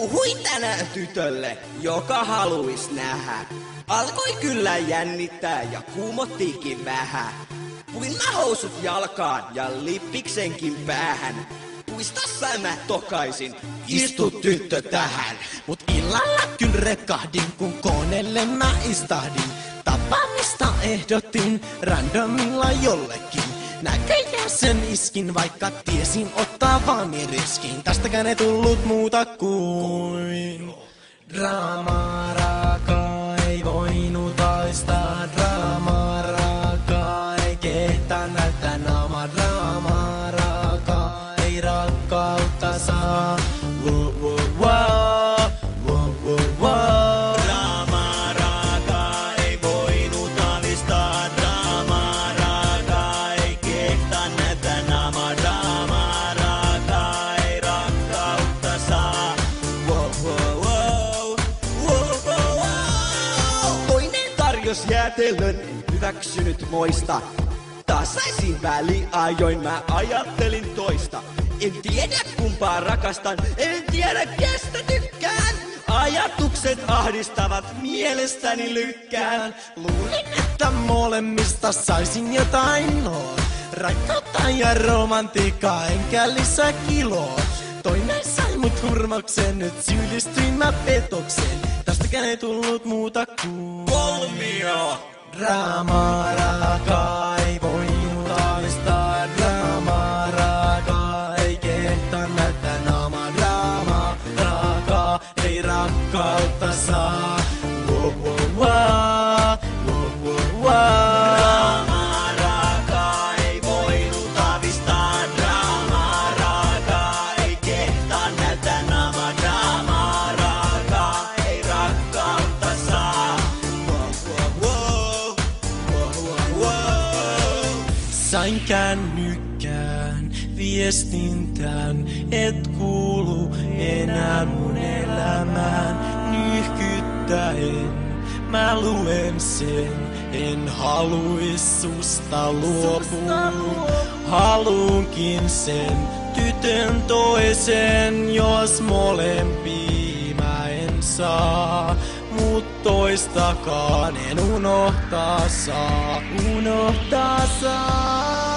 Puhuin tänään tytölle, joka haluis nähdä. Alkoi kyllä jännittää ja kuumottiikin vähän. Puin mä housut jalkaan ja lippiksenkin päähän. Puistossa mä tokaisin, istu tyttö tähän. Mut illalla kyllä rekahdin, kun koneelle mä istahdin. Tapaamista ehdotin randomilla jollekin. Näköjään sen iskin, vaikka tiesin ottavani riskin. Tästäkään ei tullut muuta kuin draamaa rakaa, ei voinut taistaa draamaa rakaa. Ei kehtaa näyttää naamaa draamaa rakaa, ei rakkautta saa. Jos jäätelön en hyväksynyt moista, tasaisin väliajoin mä ajattelin toista. En tiedä kumpaa rakastan, en tiedä kestä tykkään. Ajatukset ahdistavat, mielestäni lykkään. Luulin, että molemmista saisin jotain rakkautta ja romantiikkaa, enkä lisää kiloa. Toinen sai mut hurmauksen, nyt syyllistyin mä petokseen. Tästäkään ei tullut muuta kuin kolmio. Draamaa rakaa, ei voinut alistaa. Draamaa rakaa, ei kehtaa näyttää naamaa. Draamaa rakaa, ei rakkautta saa. Sain kännykkään viestintään, et kuulu enää mun elämään. Nyyhkyttäen mä luen sen, en haluis susta luopua. Haluunkin sen tytön toisen, jos molempia mä en saa. Mut toistakaan en unohtaa saa, unohtaa saa.